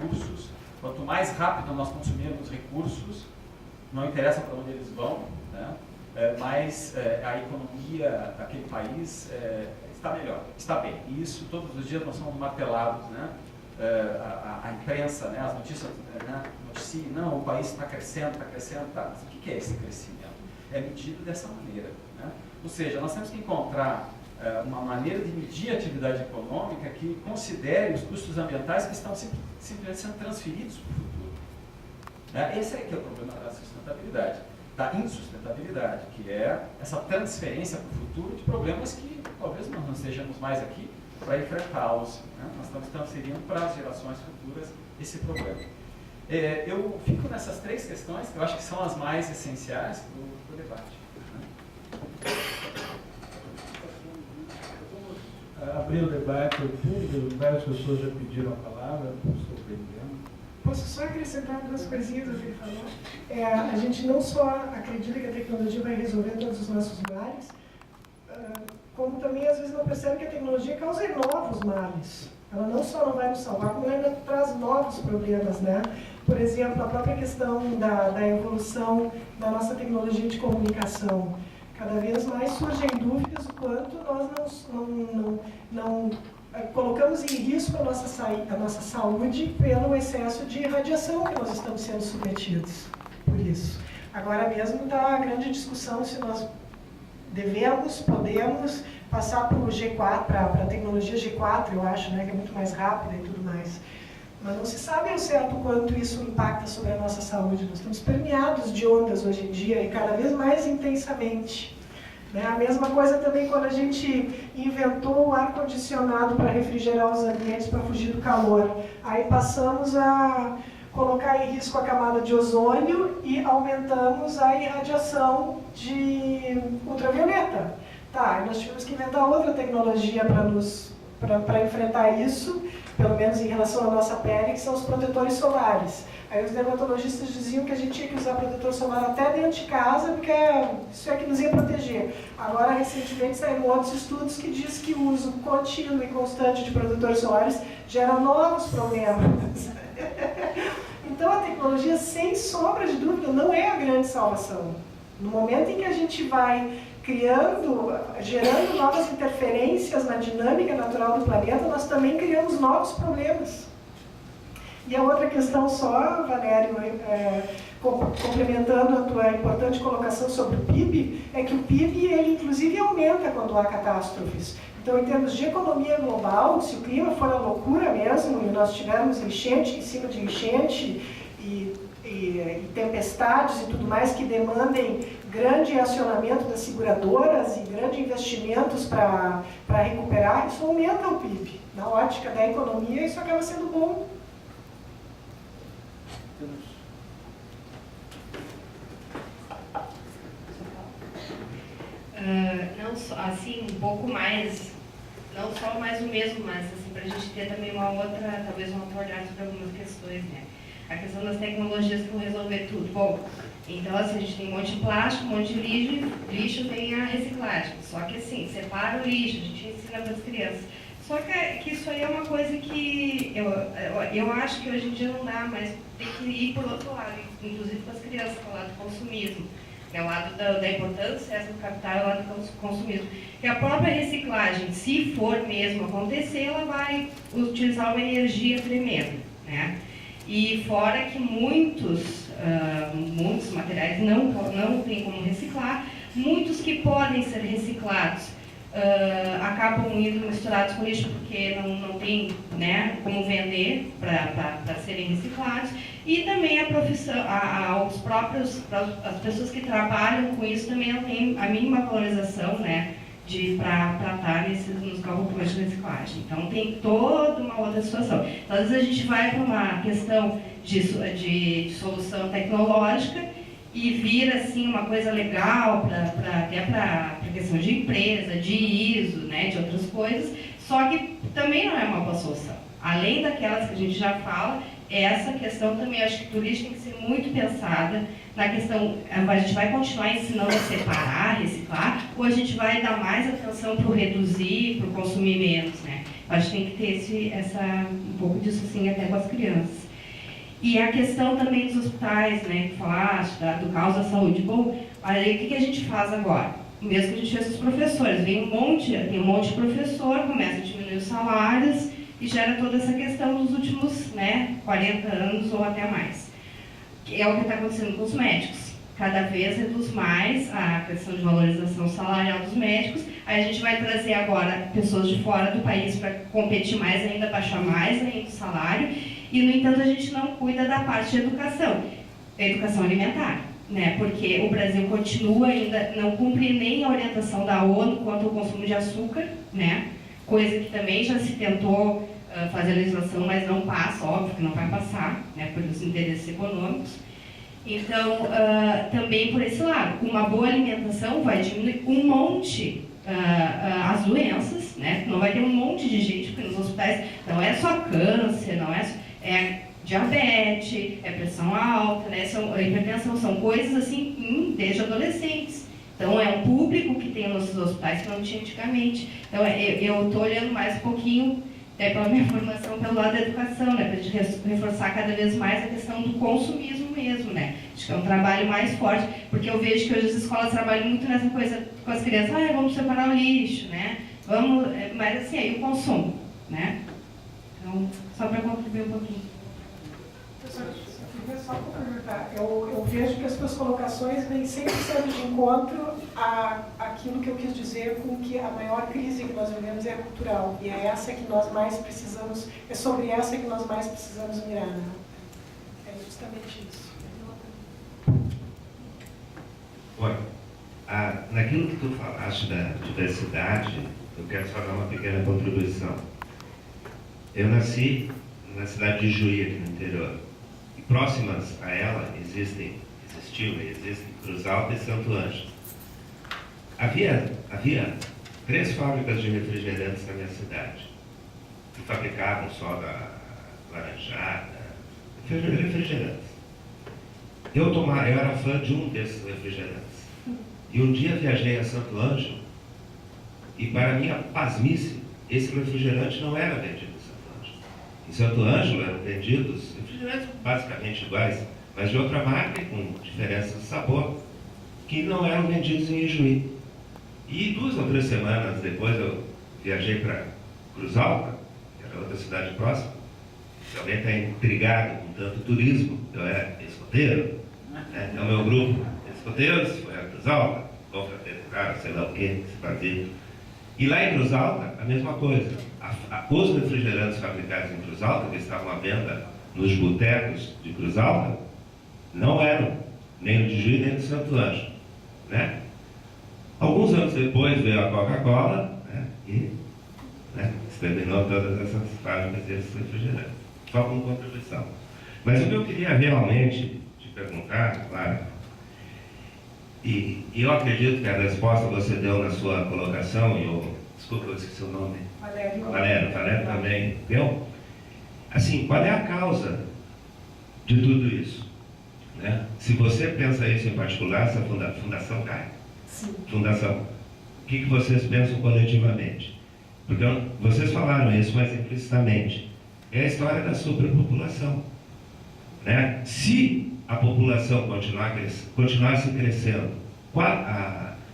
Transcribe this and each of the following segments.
recursos. Quanto mais rápido nós consumirmos recursos, não interessa para onde eles vão, né? Mas a economia daquele país está melhor, está bem. E isso todos os dias nós somos martelados, né? A imprensa, né? As notícias, né? Noticiam, não, o país está crescendo, tá. Mas o que é esse crescimento? É medido dessa maneira, né? Ou seja, nós temos que encontrar uma maneira de medir a atividade econômica que considere os custos ambientais que estão simplesmente sendo transferidos para o futuro. Né? Esse é que é o problema da sustentabilidade, da insustentabilidade, que é essa transferência para o futuro de problemas que talvez nós não estejamos mais aqui para enfrentá-los. Né? Nós estamos transferindo para as gerações futuras esse problema. Eu fico nessas três questões, que eu acho que são as mais essenciais do debate. Abrir o debate ao público, várias pessoas já pediram a palavra, estou aprendendo. Posso só acrescentar duas coisinhas ao que ele falou? A gente não só acredita que a tecnologia vai resolver todos os nossos males, como também às vezes não percebe que a tecnologia causa novos males. Ela não só não vai nos salvar, como ainda traz novos problemas, né? Por exemplo, a própria questão da evolução da nossa tecnologia de comunicação. Cada vez mais surgem dúvidas o quanto nós não colocamos em risco a nossa saúde pelo excesso de radiação que nós estamos sendo submetidos por isso. Agora mesmo está a grande discussão se nós podemos passar para o G4, para a tecnologia G4, eu acho, né, que é muito mais rápida e tudo mais. Mas não se sabe ao certo quanto isso impacta sobre a nossa saúde. Nós estamos permeados de ondas hoje em dia e cada vez mais intensamente. Né? A mesma coisa também quando a gente inventou o ar-condicionado para refrigerar os ambientes, para fugir do calor. Aí passamos a colocar em risco a camada de ozônio e aumentamos a irradiação de ultravioleta. Tá, nós tivemos que inventar outra tecnologia para enfrentar isso, pelo menos em relação à nossa pele, que são os protetores solares. Aí os dermatologistas diziam que a gente tinha que usar protetor solar até dentro de casa, porque isso é que nos ia proteger. Agora, recentemente, saíram outros estudos que diz que o uso contínuo e constante de protetores solares gera novos problemas. Então, a tecnologia, sem sombra de dúvida, não é a grande salvação. No momento em que a gente vai gerando novas interferências na dinâmica natural do planeta, nós também criamos novos problemas. E a outra questão só, Valério, complementando a tua importante colocação sobre o PIB, é que o PIB, ele inclusive aumenta quando há catástrofes. Então, em termos de economia global, se o clima for a loucura mesmo, e nós tivermos enchente em cima de enchente, e tempestades e tudo mais que demandem grande acionamento das seguradoras e grandes investimentos para recuperar, isso aumenta o PIB. Na ótica da economia, isso acaba sendo bom. Não só, assim, um pouco mais, não só mais o mesmo, mas assim, para a gente ter também talvez um outro olhar sobre algumas questões, né? A questão das tecnologias que vão resolver tudo. Bom, então assim, a gente tem um monte de plástico, um monte de lixo, tem a reciclagem. Só que assim, separa o lixo, a gente ensina para as crianças. Só que isso aí é uma coisa que eu acho que hoje em dia não dá, mas tem que ir por outro lado, inclusive com as crianças, que é o lado do consumismo. É o lado da importância do capital, é o lado do consumismo. E a própria reciclagem, se for mesmo acontecer, ela vai utilizar uma energia tremenda, né? E fora que muitos materiais não tem como reciclar, muitos que podem ser reciclados acabam indo misturados com lixo porque não tem, né, como vender para serem reciclados. E também a profissão, as pessoas que trabalham com isso também não têm a mínima valorização, né, para estar nos calculos de reciclagem. Então tem toda uma outra situação. Então, às vezes a gente vai para uma questão de solução tecnológica e vira assim uma coisa legal até para questão de empresa, de ISO, né, de outras coisas, só que também não é uma boa solução. Além daquelas que a gente já fala, essa questão também, acho que por isso tem que ser muito pensada na questão, a gente vai continuar ensinando a separar, reciclar, ou a gente vai dar mais atenção para o reduzir, para o consumir menos, né? Acho que tem que ter um pouco disso assim até com as crianças. E a questão também dos hospitais, né, que falaste, do caos da saúde. Bom, aí o que a gente faz agora? O mesmo que a gente fez com os professores. Tem um monte de professor, começa a diminuir os salários e gera toda essa questão nos últimos, né, 40 anos ou até mais. É o que está acontecendo com os médicos. Cada vez reduz mais a questão de valorização salarial dos médicos. Aí a gente vai trazer agora pessoas de fora do país para competir mais ainda, baixar mais ainda o salário. E, no entanto, a gente não cuida da parte de educação alimentar, né? Porque o Brasil continua ainda, não cumpre nem a orientação da ONU quanto ao consumo de açúcar, né? Coisa que também já se tentou fazer a legislação, mas não passa, óbvio que não vai passar, né? Por os interesses econômicos. Então, também por esse lado, uma boa alimentação vai diminuir um monte as doenças, né? Não vai ter um monte de gente, porque nos hospitais não é só câncer, não é diabetes, é pressão alta, né? Hipertensão, são coisas assim desde adolescentes. Então, é um público que tem nos hospitais que não tinha antigamente. Então, eu estou olhando mais um pouquinho, pela minha formação, pelo lado da educação, né? Para a gente reforçar cada vez mais a questão do consumismo mesmo, né? Acho que é um trabalho mais forte, porque eu vejo que hoje as escolas trabalham muito nessa coisa com as crianças, vamos separar o lixo, né? Mas assim, aí o consumo, né? Então, só para contribuir um pouquinho. Professor, eu queria só complementar. Eu vejo que as suas colocações vêm sempre sendo de encontro àquilo que eu quis dizer com que a maior crise que nós vivemos é a cultural. E é essa que nós mais precisamos, é sobre essa que nós mais precisamos mirar, né? É justamente isso. Olha, naquilo que tu falaste da diversidade, eu quero só dar uma pequena contribuição. Eu nasci na cidade de Juí, aqui no interior. E próximas a ela existiam e existem Cruz Alta e Santo Ângelo. Havia 3 fábricas de refrigerantes na minha cidade, que fabricavam soda laranjada, refrigerantes. Eu era fã de um desses refrigerantes. E um dia viajei a Santo Ângelo e, para minha pasmice, esse refrigerante não era vendido em Santo Ângelo. Em Santo Ângelo eram vendidos refrigerantes basicamente iguais, mas de outra marca e com diferença de sabor, que não eram vendidos em Ijuí. E 2 ou 3 semanas depois eu viajei para Cruz Alta, que era outra cidade próxima. Se alguém está intrigado com tanto turismo, eu era escoteiro, né? É o meu grupo escoteiros, foi a Cruz Alta, confraternidade, sei lá o que se fazia. E lá em Cruz Alta, a mesma coisa. Os refrigerantes fabricados em Cruz Alta, que estavam à venda nos botecos de Cruz Alta, não eram nem o de Juí, nem o de Santo Ângelo, né? Alguns anos depois veio a Coca-Cola, né? E exterminou todas essas fábricas desses refrigerantes. Só com contribuição. Mas o que eu queria realmente te perguntar, claro, e eu acredito que a resposta você deu na sua colocação, desculpa, eu esqueci o nome. Valério também deu. Assim, qual é a causa de tudo isso? Né? Se você pensa isso em particular, essa fundação cai. Sim. Fundação. O que vocês pensam coletivamente? Porque vocês falaram isso, mas implicitamente. É a história da superpopulação. Né? Se a população continuasse crescendo,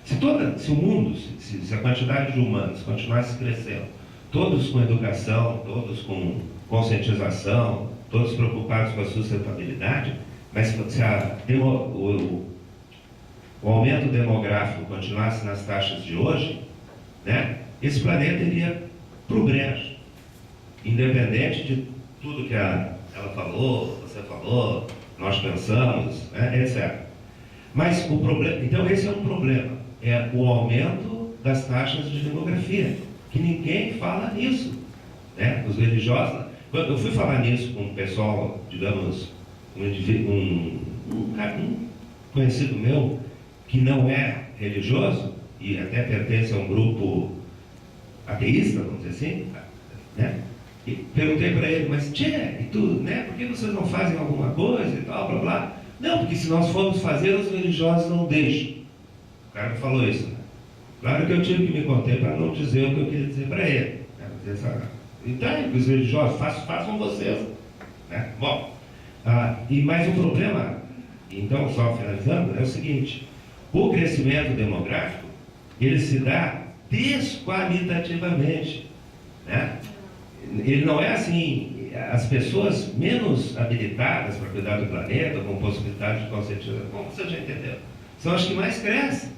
se o mundo, se a quantidade de humanos continuasse crescendo, todos com educação, todos com conscientização, todos preocupados com a sustentabilidade, mas se o aumento demográfico continuasse nas taxas de hoje, né, esse planeta iria para o brejo, independente de tudo que ela falou, você falou, nós pensamos, né, etc. Mas o problema, então esse é um problema, é o aumento das taxas de demografia, que ninguém fala nisso, né? Os religiosos, quando eu fui falar nisso com um pessoal, digamos, um conhecido meu, que não é religioso, e até pertence a um grupo ateísta, vamos dizer assim, né? E perguntei para ele, mas tchê, e tudo, né? Por que vocês não fazem alguma coisa e tal, blá blá? Não, porque se nós formos fazer, os religiosos não deixam. O cara me falou isso, né? Claro que eu tive que me conter para não dizer o que eu queria dizer para ele. Né? Então, os religiosos, façam vocês. Né? Bom, Mas o problema, então, só finalizando, é o seguinte: o crescimento demográfico, ele se dá desqualitativamente, né? Ele não é assim, as pessoas menos habilitadas para cuidar do planeta, com possibilidade de conscientização, como você já entendeu, são as que mais crescem,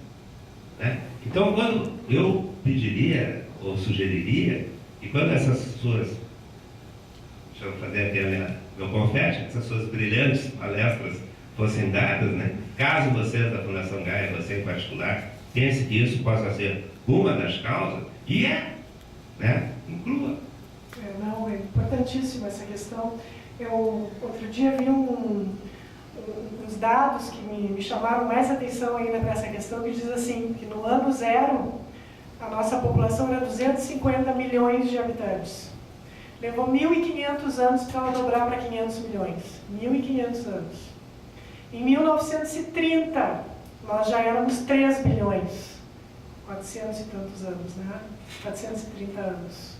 né? Então, quando eu pediria, ou sugeriria, que quando essas suas, deixa eu fazer aqui meu confete, essas suas brilhantes palestras fossem dadas, né? Caso vocês da Fundação Gaia, você em particular, pense que isso possa ser uma das causas, e né? Inclua. Não, é importantíssima essa questão. Eu, outro dia, vi uns dados que me chamaram mais atenção ainda para essa questão, que diz assim, que no ano zero, a nossa população era 250 milhões de habitantes. Levou 1.500 anos para ela dobrar para 500 milhões. 1.500 anos. Em 1930, nós já éramos 3 bilhões. 400 e tantos anos, né? 430 anos.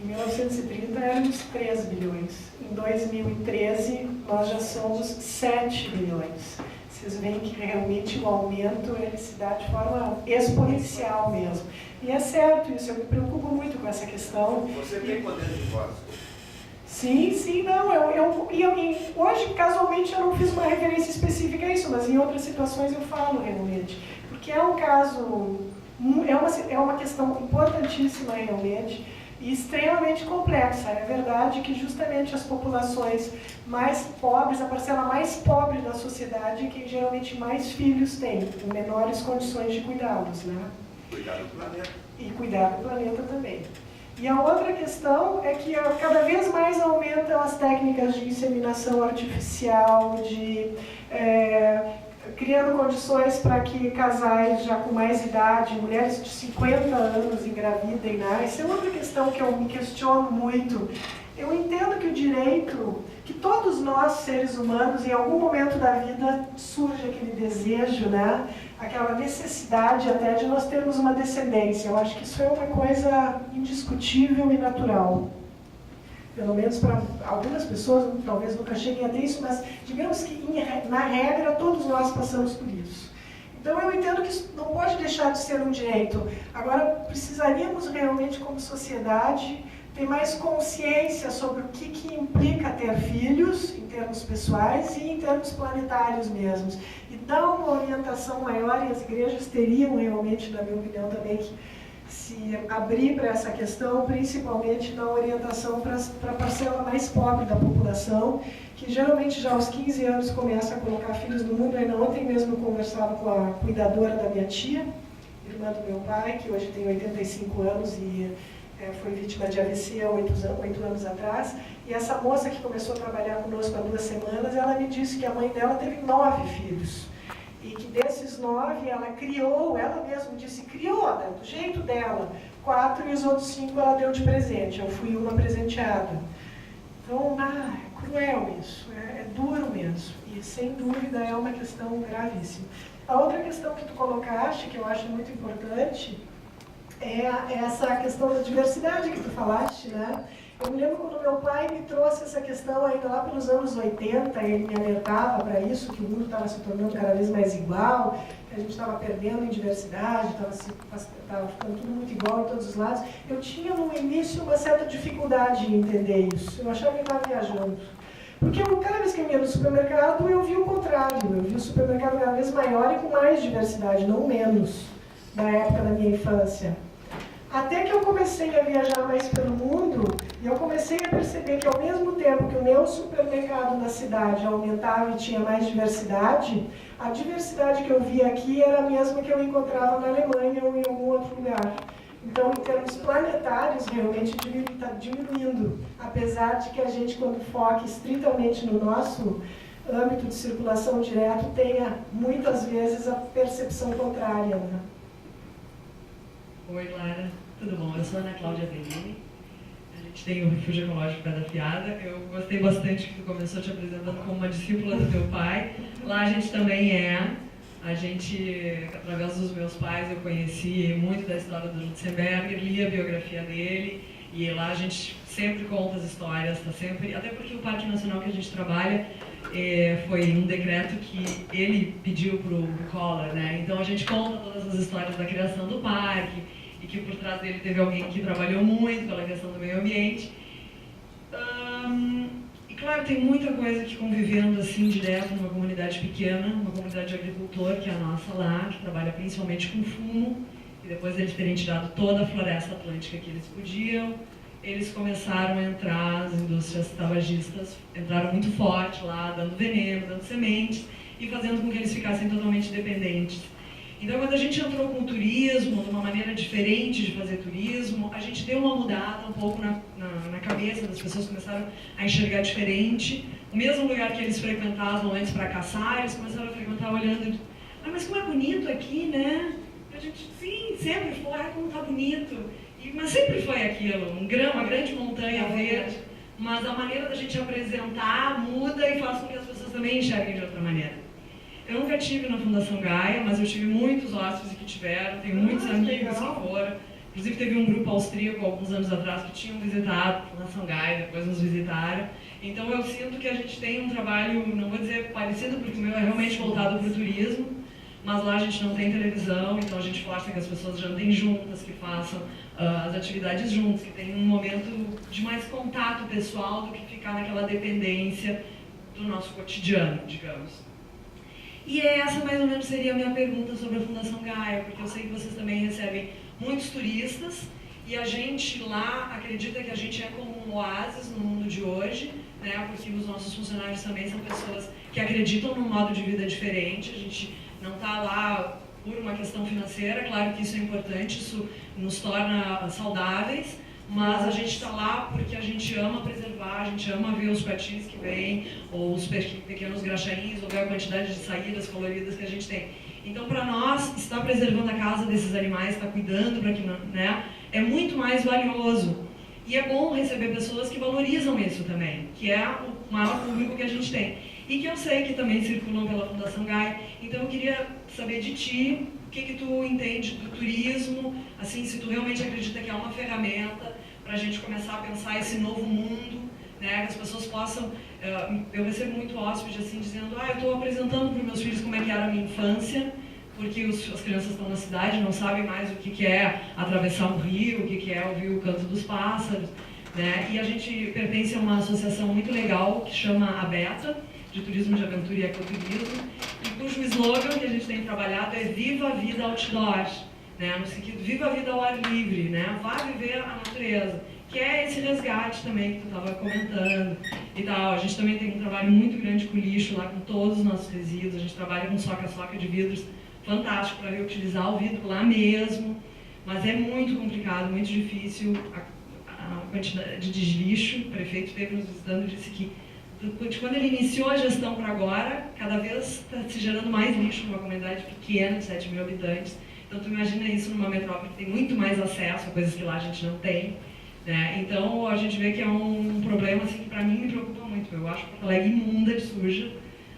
Em 1930 éramos 3 bilhões. Em 2013 nós já somos 7 bilhões. Vocês veem que realmente o aumento ele se dá de forma exponencial mesmo. E é certo isso, eu me preocupo muito com essa questão. Você tem poder de voz? Sim, não. Hoje, casualmente, eu não fiz uma referência específica a isso, mas em outras situações eu falo realmente. Porque é um caso, é uma questão importantíssima realmente e extremamente complexa. É verdade que justamente as populações mais pobres, a parcela mais pobre da sociedade é quem geralmente mais filhos tem, com menores condições de cuidá-los, né? Cuidar do planeta. E cuidar do planeta também. E a outra questão é que cada vez mais aumentam as técnicas de inseminação artificial, criando condições para que casais já com mais idade, mulheres de 50 anos engravidem, né? Essa é outra questão que eu me questiono muito. Eu entendo que o direito, que todos nós, seres humanos, em algum momento da vida surge aquele desejo, né? Aquela necessidade até de nós termos uma descendência. Eu acho que isso é uma coisa indiscutível e natural. Pelo menos para algumas pessoas, talvez nunca cheguem a ter isso, mas digamos que na regra todos nós passamos por isso. Então eu entendo que isso não pode deixar de ser um direito. Agora precisaríamos realmente como sociedade ter mais consciência sobre o que implica ter filhos, em termos pessoais e em termos planetários mesmos. E dar uma orientação maior, e as igrejas teriam realmente, na minha opinião, também que se abrir para essa questão, principalmente na orientação para a parcela mais pobre da população, que geralmente já aos 15 anos começa a colocar filhos no mundo. Ainda ontem mesmo eu conversava com a cuidadora da minha tia, irmã do meu pai, que hoje tem 85 anos e foi vítima de AVC há 8 anos atrás. E essa moça que começou a trabalhar conosco há 2 semanas, ela me disse que a mãe dela teve 9 filhos. E que desses 9, ela criou, ela mesma disse, criou, né, do jeito dela, 4 e os outros 5 ela deu de presente. Eu fui uma presenteada. Então, é cruel isso, é duro mesmo. E, sem dúvida, é uma questão gravíssima. A outra questão que tu colocaste, que eu acho muito importante, é essa questão da diversidade que tu falaste, né? Eu me lembro quando meu pai me trouxe essa questão ainda lá pelos anos 80, ele me alertava para isso, que o mundo estava se tornando cada vez mais igual, que a gente estava perdendo em diversidade, estava ficando tudo muito igual em todos os lados. Eu tinha no início uma certa dificuldade em entender isso, eu achava que estava viajando. Porque cada vez que eu ia no supermercado, eu via o contrário, eu via o supermercado cada vez maior e com mais diversidade, não menos, na época da minha infância. Até que eu comecei a viajar mais pelo mundo e eu comecei a perceber que ao mesmo tempo que o meu supermercado na cidade aumentava e tinha mais diversidade, a diversidade que eu via aqui era a mesma que eu encontrava na Alemanha ou em algum outro lugar. Então, em termos planetários, realmente está diminuindo, apesar de que a gente, quando foca estritamente no nosso âmbito de circulação direto, tenha muitas vezes a percepção contrária, né? Oi, Lara, tudo bom? Eu sou a Ana Cláudia Bellini, a gente tem o Refúgio Ecológico Pedra Afiada. Eu gostei bastante que tu começou te apresentando como uma discípula do teu pai. Lá a gente também através dos meus pais, eu conheci muito da história do Lutzenberger, li a biografia dele, e lá a gente sempre conta as histórias, tá sempre, até porque o Parque Nacional que a gente trabalha, foi um decreto que ele pediu para o Collor, né? Então a gente conta todas as histórias da criação do parque e que por trás dele teve alguém que trabalhou muito pela questão do meio ambiente. E claro, tem muita coisa que convivendo assim direto numa comunidade pequena, uma comunidade de agricultor, que é a nossa lá, que trabalha principalmente com fumo, e depois de eles terem tirado toda a floresta atlântica que eles podiam, eles começaram a entrar, as indústrias tabagistas entraram muito forte lá, dando veneno, dando sementes e fazendo com que eles ficassem totalmente dependentes. Então, quando a gente entrou com o turismo, de uma maneira diferente de fazer turismo, a gente deu uma mudada um pouco na cabeça das pessoas, começaram a enxergar diferente. O mesmo lugar que eles frequentavam antes para caçar, eles começaram a frequentar olhando, mas como é bonito aqui, né? A gente, sim, sempre foi, como tá bonito. Mas sempre foi aquilo, uma grande montanha verde, mas a maneira da gente apresentar muda e faz com que as pessoas também enxerguem de outra maneira. Eu nunca tive na Fundação Gaia, mas eu tive muitos hóspedes que tiveram, tenho muitos amigos que foram. Inclusive teve um grupo austríaco alguns anos atrás que tinham visitado a Fundação Gaia, depois nos visitaram. Então eu sinto que a gente tem um trabalho, não vou dizer parecido, porque o meu é realmente voltado para o turismo, mas lá a gente não tem televisão, então a gente força que as pessoas jantem juntas, que façam as atividades juntas, que tenham um momento de mais contato pessoal do que ficar naquela dependência do nosso cotidiano, digamos. E essa mais ou menos seria a minha pergunta sobre a Fundação Gaia, porque eu sei que vocês também recebem muitos turistas e a gente lá acredita que a gente é como um oásis no mundo de hoje, né, porque os nossos funcionários também são pessoas que acreditam num modo de vida diferente, a gente não está lá por uma questão financeira, claro que isso é importante, isso nos torna saudáveis, mas a gente está lá porque a gente ama preservar, a gente ama ver os patins que vêm, ou os pequenos graxainhos, ou ver a quantidade de saídas coloridas que a gente tem. Então, para nós, estar preservando a casa desses animais, estar cuidando para que, né, é muito mais valioso. E é bom receber pessoas que valorizam isso também, que é o maior público que a gente tem. E que eu sei que também circulam pela Fundação Gaia. Então, eu queria saber de ti, o que tu entende do turismo, assim, se tu realmente acredita que é uma ferramenta para a gente começar a pensar esse novo mundo, né, que as pessoas possam... eu recebo muito hóspede assim, dizendo, eu estou apresentando para os meus filhos como é que era a minha infância, porque as crianças estão na cidade, não sabem mais o que é atravessar um rio, o que é ouvir o canto dos pássaros, né, e a gente pertence a uma associação muito legal que chama a Beta, de Turismo de Aventura e Ecoturismo, e cujo slogan que a gente tem trabalhado é Viva a Vida Outdoor, né, no sentido Viva a Vida ao ar livre, né, vá viver a natureza, que é esse resgate também que tu estava comentando e tal. A gente também tem um trabalho muito grande com lixo lá, com todos os nossos resíduos, a gente trabalha com soca-soca de vidros, fantástico para reutilizar o vidro lá mesmo, mas é muito complicado, muito difícil a quantidade de lixo. O prefeito esteve nos visitando e disse que de quando ele iniciou a gestão para agora, cada vez está se gerando mais lixo numa comunidade pequena de 7 mil habitantes. Então, tu imagina isso numa metrópole que tem muito mais acesso a coisas que lá a gente não tem, né? Então, a gente vê que é um problema assim, que para mim me preocupa muito. Eu acho que Porto Alegre imunda de suja,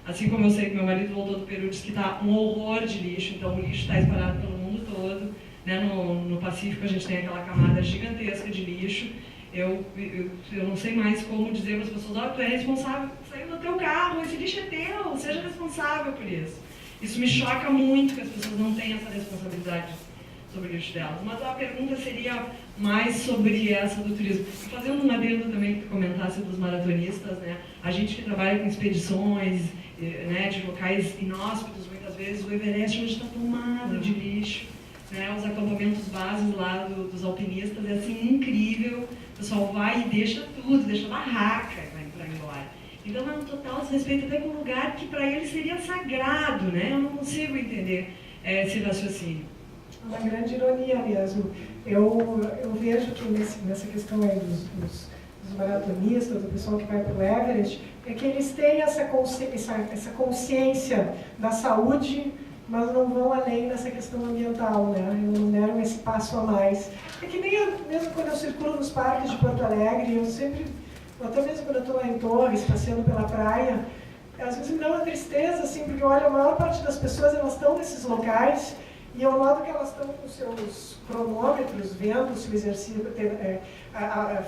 assim como eu sei que meu marido voltou do Peru e disse que está um horror de lixo, então o lixo está espalhado pelo mundo todo, né? No Pacífico a gente tem aquela camada gigantesca de lixo. Eu não sei mais como dizer para as pessoas, tu é responsável, saiu do teu carro, esse lixo é teu, seja responsável por isso. Isso me choca muito que as pessoas não tenham essa responsabilidade sobre o lixo delas. Mas a pergunta seria mais sobre essa do turismo. E fazendo um adendo também que tu comentasse dos maratonistas, né? A gente que trabalha com expedições, né, de locais inóspitos, muitas vezes, o Everest hoje está tomado de lixo. Né, os acampamentos bases lá dos alpinistas, é assim, incrível. O pessoal vai e deixa tudo, deixa barraca para ir embora. Então é um total desrespeito até com um lugar que para eles seria sagrado, né? Eu não consigo entender esse raciocínio. Uma grande ironia mesmo. Eu vejo que nessa questão aí dos maratonistas, do pessoal que vai para o Everest, é que eles têm essa consciência da saúde, mas não vão além dessa questão ambiental, né? Não deram esse passo a mais. É que nem mesmo quando eu circulo nos parques de Porto Alegre, eu sempre, até mesmo quando eu estou lá em Torres, passeando pela praia, às vezes me dá uma tristeza, assim, porque olha, a maior parte das pessoas, elas estão nesses locais E eu noto que elas estão com seus cronômetros, vendo se o exercício,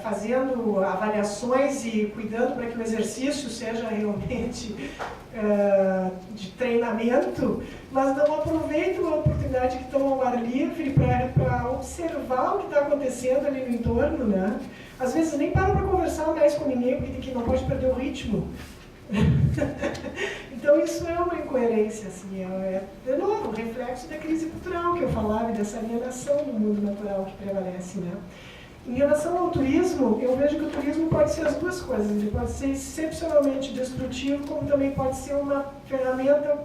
fazendo avaliações e cuidando para que o exercício seja realmente de treinamento, mas não aproveitam a oportunidade que estão ao ar livre para observar o que está acontecendo ali no entorno, né? Às vezes nem param para conversar mais com ninguém, porque não pode perder o ritmo. Então isso é uma incoerência, assim, de novo, um reflexo da crise cultural que eu falava e dessa alienação do mundo natural que prevalece, né? Em relação ao turismo, eu vejo que o turismo pode ser as duas coisas. Ele pode ser excepcionalmente destrutivo, como também pode ser uma ferramenta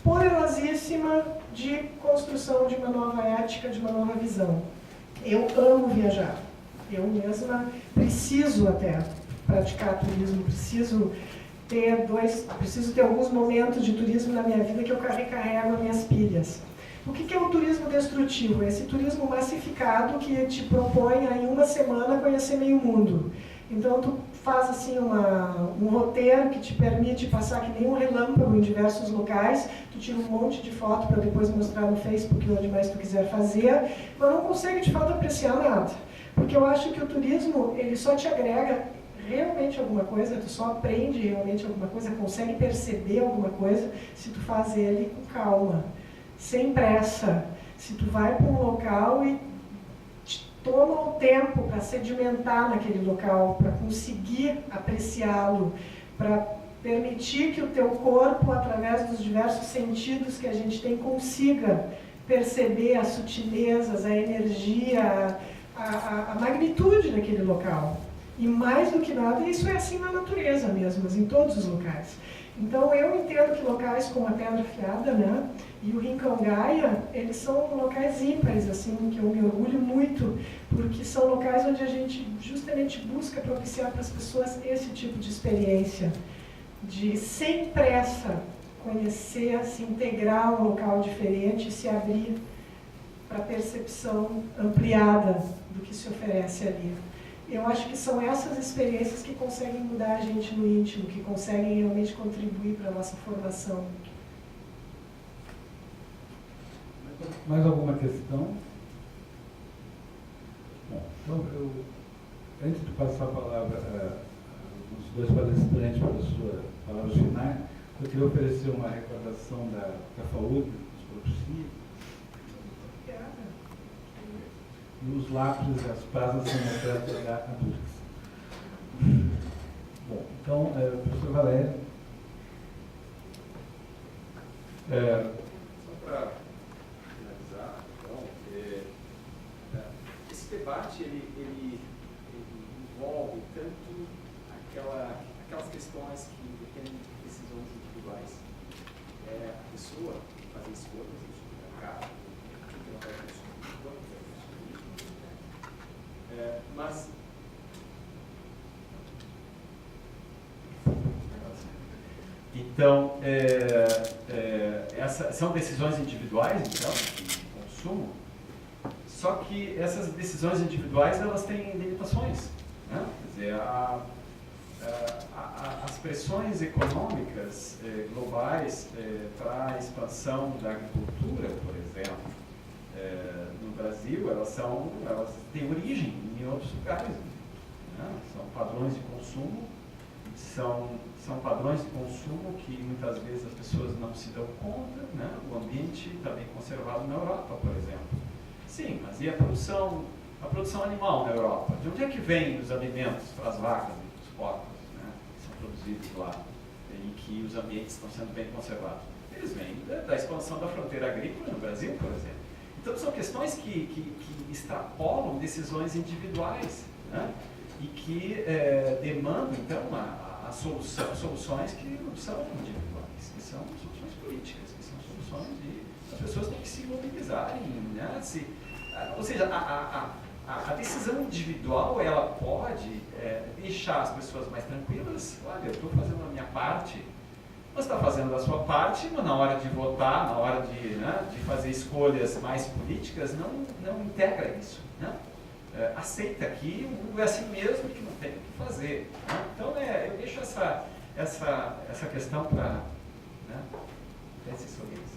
poderosíssima de construção de uma nova ética, de uma nova visão. Eu amo viajar. Eu mesma preciso até praticar turismo, preciso ter alguns momentos de turismo na minha vida que eu recarrego as minhas pilhas. O que é o turismo destrutivo? É esse turismo massificado que te propõe a, em uma semana, conhecer meio mundo. Então, tu faz assim um roteiro que te permite passar que nem um relâmpago em diversos locais, tu tira um monte de foto para depois mostrar no Facebook onde mais tu quiser fazer, mas não consegue de fato apreciar nada. Porque eu acho que o turismo, ele só te agrega realmente alguma coisa, tu só aprende realmente alguma coisa, consegue perceber alguma coisa se tu faz ele com calma, sem pressa. Se tu vai para um local e toma o tempo para sedimentar naquele local, para conseguir apreciá-lo, para permitir que o teu corpo, através dos diversos sentidos que a gente tem, consiga perceber as sutilezas, a energia, a magnitude daquele local. E mais do que nada, isso é assim na natureza mesmo, em todos os locais. Então eu entendo que locais como a Pedra Afiada, né, e o Rincão Gaia, eles são locais ímpares, assim, que eu me orgulho muito, porque são locais onde a gente justamente busca propiciar para as pessoas esse tipo de experiência, de sem pressa conhecer, se integrar a um local diferente e se abrir para a percepção ampliada do que se oferece ali. Eu acho que são essas experiências que conseguem mudar a gente no íntimo, que conseguem realmente contribuir para a nossa formação. Mais alguma questão? Bom, então, antes de passar a palavra aos dois palestrantes para as suas palavras finais, eu queria oferecer uma recordação da FAUD, que nos propicia. E os lápis e as pasas são mostradas da adultos. Bom, então, professor Valério. Só para finalizar, então, esse debate ele envolve tanto aquelas questões que dependem de decisões individuais. A pessoa fazer escolhas no supermercado, mas então são decisões individuais, então, de consumo. Só que essas decisões individuais elas têm limitações, né? Quer dizer, as pressões econômicas globais para a expansão da agricultura, por exemplo, no Brasil, elas têm origem em outros lugares, né? São padrões de consumo, são padrões de consumo que muitas vezes as pessoas não se dão conta, né? O ambiente está bem conservado na Europa, por exemplo. Sim, mas e a produção animal na Europa? De onde é que vêm os alimentos para as vacas e para os porcos, né? Que são produzidos lá e que os ambientes estão sendo bem conservados? Eles vêm da expansão da fronteira agrícola no Brasil, por exemplo. Então, são questões que extrapolam decisões individuais, né? E que demandam, então, soluções que não são individuais, que são soluções políticas, que são soluções de... As pessoas têm que se mobilizarem, né? Ou seja, a decisão individual, ela pode deixar as pessoas mais tranquilas. Olha, eu estou fazendo a minha parte. Você está fazendo a sua parte, mas na hora de votar, na hora de fazer escolhas mais políticas, não integra isso, né? Aceita que o mundo é assim mesmo, que não tem o que fazer, né? Então, eu deixo essa questão para pensar sobre isso.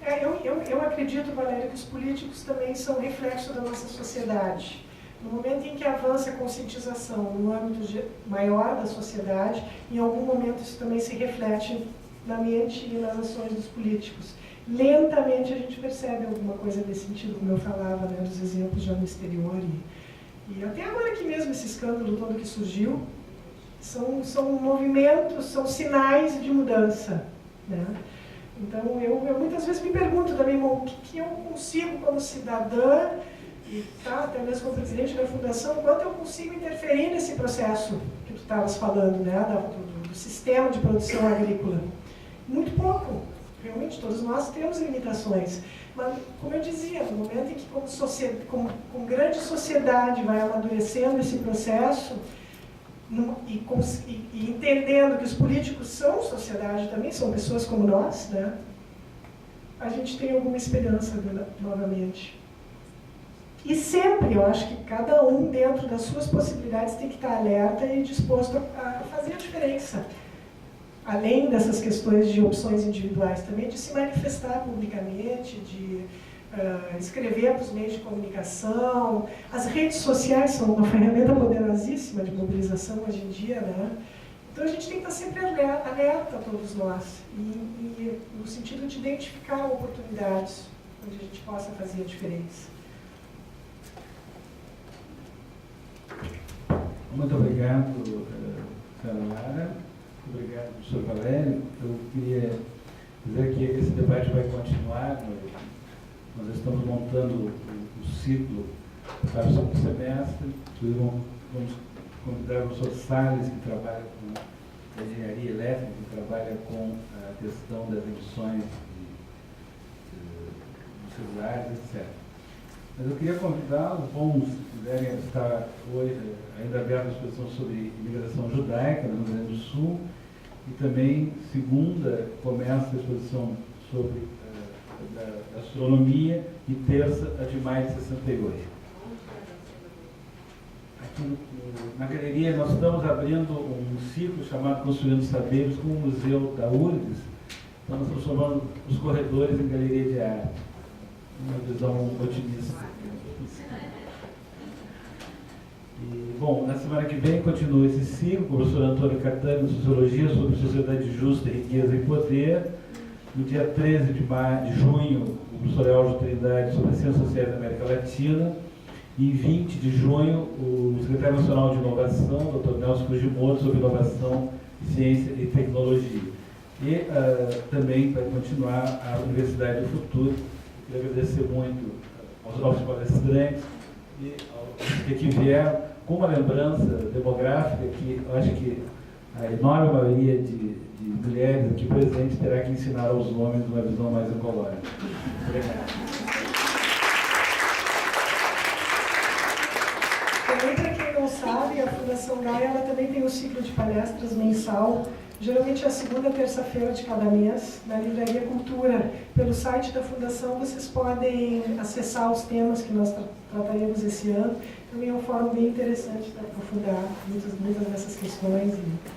Eu acredito, Valéria, que os políticos também são reflexo da nossa sociedade. No momento em que avança a conscientização no âmbito maior da sociedade, em algum momento isso também se reflete na mente e nas ações dos políticos. Lentamente a gente percebe alguma coisa nesse sentido, como eu falava, né, dos exemplos já no exterior. E até agora aqui mesmo, esse escândalo todo que surgiu, são movimentos, são sinais de mudança, né? Então, eu muitas vezes me pergunto também, o que eu consigo como cidadã, e até mesmo como presidente da fundação, quanto eu consigo interferir nesse processo que tu estavas falando, né, do sistema de produção agrícola. Muito pouco. Realmente, todos nós temos limitações. Mas, como eu dizia, no momento em que, como grande sociedade, vai amadurecendo esse processo, e entendendo que os políticos são sociedade também, são pessoas como nós, né? A gente tem alguma esperança novamente. E sempre, eu acho que cada um, dentro das suas possibilidades, tem que estar alerta e disposto a fazer a diferença. Além dessas questões de opções individuais, também de se manifestar publicamente, de escrever para os meios de comunicação. As redes sociais são uma ferramenta poderosíssima de mobilização hoje em dia, né? Então a gente tem que estar sempre alerta, todos nós, e no sentido de identificar oportunidades onde a gente possa fazer a diferença. Muito obrigado, senhora Lara. Obrigado, professor Valério. Eu queria dizer que esse debate vai continuar. Nós estamos montando o ciclo para o segundo semestre. Vamos convidar o professor Salles, que trabalha com engenharia elétrica, que trabalha com a questão das emissões de celulares, etc. Mas eu queria convidá-los, se quiserem estar hoje ainda aberto à exposição sobre imigração judaica no Rio Grande do Sul, e também, segunda, começa a exposição sobre da astronomia, e terça, a de maio de 68. Aqui na galeria nós estamos abrindo um ciclo chamado Construindo Saberes com o Museu da URGS. Então nós transformando os corredores em galeria de arte. Uma visão otimista. E, bom, na semana que vem continua esse ciclo com o professor Antônio Catani, de Sociologia, sobre Sociedade Justa, Riqueza e Poder. No dia 13 de junho, o professor Elgio Trindade, sobre Ciências Sociais da América Latina. E em 20 de junho, o secretário nacional de Inovação, Dr. Nelson Fujimoto, sobre Inovação, Ciência e Tecnologia. E também vai continuar a Universidade do Futuro. Queria agradecer muito aos nossos palestrantes e aos que aqui vieram, com uma lembrança demográfica que eu acho que a enorme maioria de mulheres aqui presentes terá que ensinar aos homens uma visão mais ecológica. Obrigado. Também, para quem não sabe, a Fundação Gaia ela também tem um ciclo de palestras mensal, geralmente é a segunda terça-feira de cada mês, na Livraria Cultura. Pelo site da Fundação vocês podem acessar os temas que nós trataremos esse ano. Também é um fórum bem interessante para aprofundar muitas dessas questões. E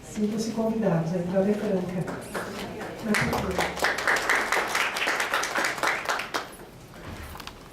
sintam-se convidados, a entrada é franca na cultura.